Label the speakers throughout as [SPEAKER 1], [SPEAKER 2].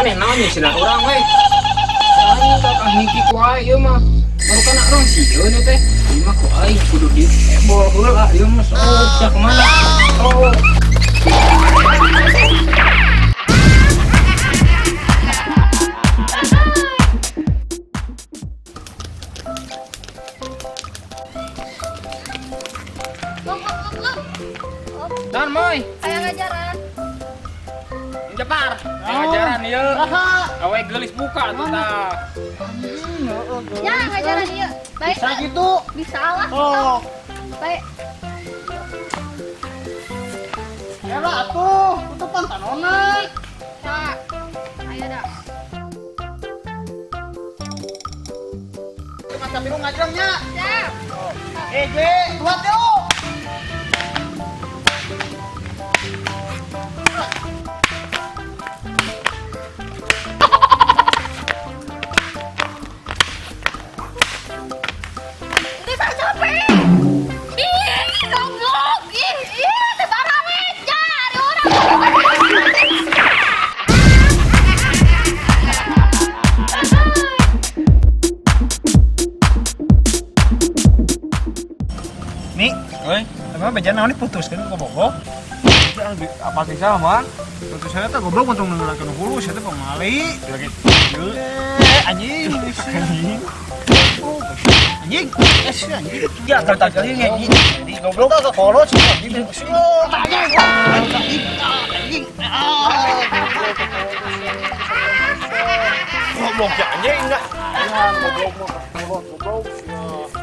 [SPEAKER 1] mana naonnya sila orang we. Ayo kakak hiki ku ayo mah. Baru kan orang sieun teh. Ieu mah ku aing kudu di ebol heula ieu mah sok kemana? Oh. Dan moy,
[SPEAKER 2] Kayak ngajaran.
[SPEAKER 1] Jepar, ngajaran ieu. Awe geulis buka tuh tah.
[SPEAKER 2] Ya, ngajaran ieu. Baik.
[SPEAKER 3] Bisa gitu.
[SPEAKER 2] Bisa lah.
[SPEAKER 3] Oh.
[SPEAKER 2] Baik.
[SPEAKER 3] Ya lah atuh, tutupan tanonan.
[SPEAKER 2] Pak. Ayo dah.
[SPEAKER 3] Mata biru ngajarnya.
[SPEAKER 2] Ya.
[SPEAKER 3] Buat yuk.
[SPEAKER 2] Bisa capek. Ih, goblok. Ih, sebarang meja. Ada orang.
[SPEAKER 3] Nih,
[SPEAKER 1] Oi,
[SPEAKER 3] emang bejan naon putus kan kok bogo?
[SPEAKER 1] apa sih sama?
[SPEAKER 3] Putus saya tuh goblok untuk nenggerakkan hulu, saya tuh pemali.
[SPEAKER 1] Lagi.
[SPEAKER 3] Anjing. Anjing. Anjing.
[SPEAKER 1] Ya, tertarik anjing.
[SPEAKER 3] Jadi goblok ke kolot sih anjing. Anjing.
[SPEAKER 1] Goblok ya anjing enggak.
[SPEAKER 3] Ya, goblok.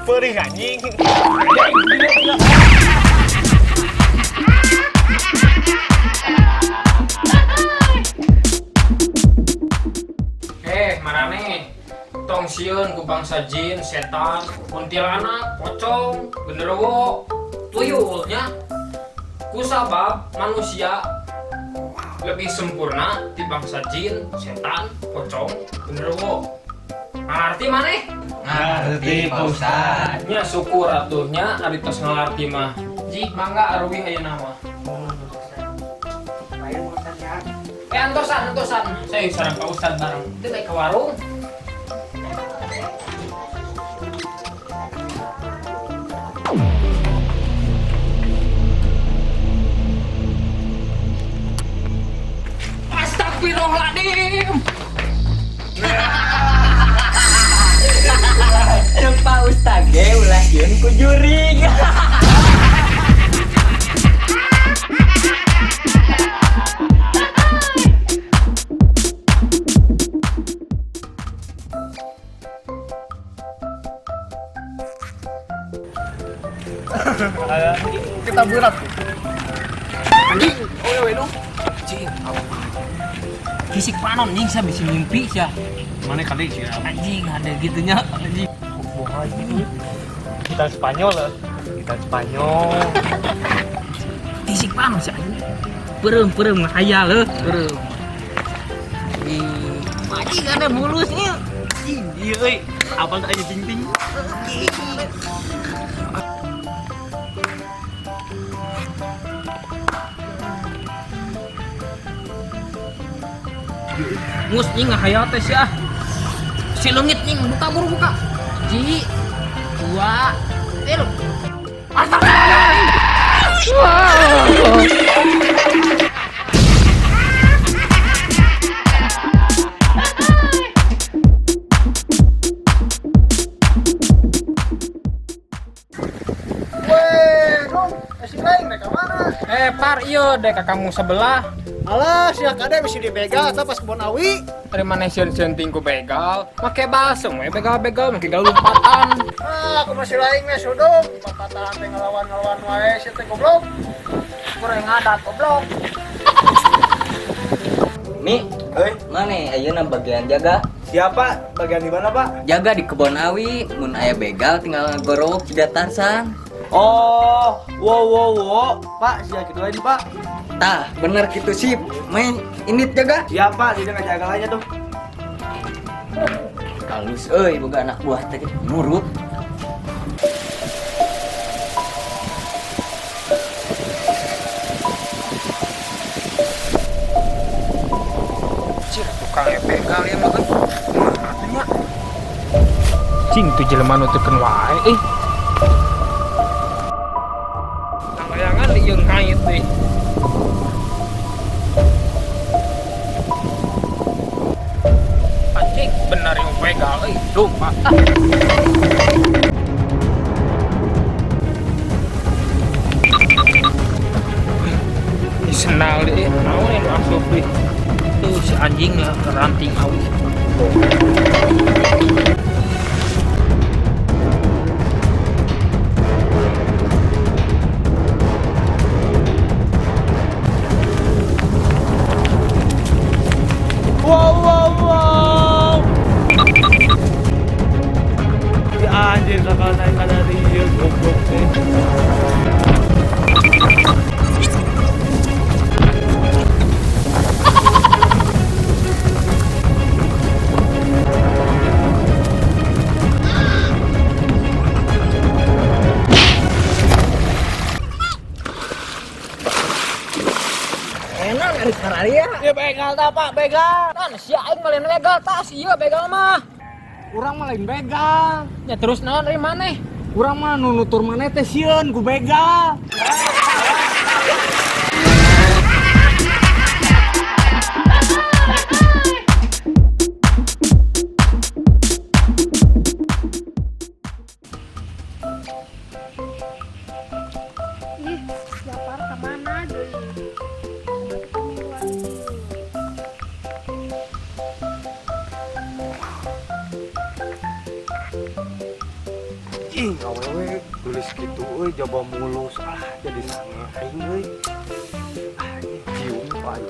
[SPEAKER 1] Perih anjing. Marane tong sieun ku bangsa jin, setan, kuntilanak, pocong, genderuwo, tuyulnya. Ku sabab manusia lebih sempurna di bangsa jin, setan, pocong, genderuwo. Ngarti maneh?
[SPEAKER 4] Ngerti Pak Ustad.
[SPEAKER 1] Nya syukur atuhnya ari tos ngalarti mah. Jik mangga aruwi ayeuna mah. Antosan. Saya sareng Pak Ustad bareng. Teu bae ke warung. Astagfirullahaladzim.
[SPEAKER 4] Pak Ustad ge ulah yeun ku jurig.
[SPEAKER 3] Kita berat.
[SPEAKER 1] Anjing, oe dong. Cing. Fisik panon anjing saya bisa mimpi sia.
[SPEAKER 3] Mana kali sih?
[SPEAKER 1] Anjing ada gitunya anjing.
[SPEAKER 3] Kita Spanyol lah. Kita Spanyol.
[SPEAKER 1] Fisik panon sia anjing. Perem ngahayal heuh, perem. Anjing ada mulusnya.
[SPEAKER 3] Iya, euy. Apal aja ting-ting.
[SPEAKER 1] Mus nying ngahayal teh sia. Si leungit nying buka. Ji. 2 3. Par iyo dek kakakmu sebelah.
[SPEAKER 3] Alah, si Kade mesti dibegal atau pas kebun awi.
[SPEAKER 1] Dari mana sieun tingku begal? Make balsem we begal-begal make gal lompatan.
[SPEAKER 3] Aku masih lain mah sudung. Papatan teh ngelawan wae si teh goblok.
[SPEAKER 1] Kurang ngadat goblok.
[SPEAKER 4] Mi, mana ayeuna bagian jaga?
[SPEAKER 3] Siapa? Bagian di mana, Pak?
[SPEAKER 4] Jaga di kebon awi, mun aya begal tinggal ngegorok ciga Tarsan.
[SPEAKER 3] Oh, wow. Pak, siapa gitu aja, Pak?
[SPEAKER 4] Tah, bener gitu sih. Main ini jaga.
[SPEAKER 3] Iya, Pak, tidak ngajaga aja tuh.
[SPEAKER 4] Halus euy boga anak buah teh nurut.
[SPEAKER 1] Cir. tukang begal ya mah kan. Atunya. Cing tuh jelema nu teu wae Nanggayangan di jeung kait deui. Anjing bener yang begal sumpah. Senal deh, naon yang masuk deh. Tuh si anjing ya ranting awi.
[SPEAKER 3] Wow. Si anjir sakal naik ka dari ieu goblok teh.
[SPEAKER 1] Enak dari sararia.
[SPEAKER 3] Ya begal tah Pak, begal.
[SPEAKER 1] Kan si aing malen begal tas ieu begal mah.
[SPEAKER 3] Urang mah lain begal.
[SPEAKER 1] Ya terus naon dari maneh?
[SPEAKER 3] Urang mah nu nutur maneh teh sieun ku begal.
[SPEAKER 2] Ih, lapar kemana deh?
[SPEAKER 3] Ih, awewe tulis gitu euy jaba mulus jadi sange aing euy. Ah, cium pae.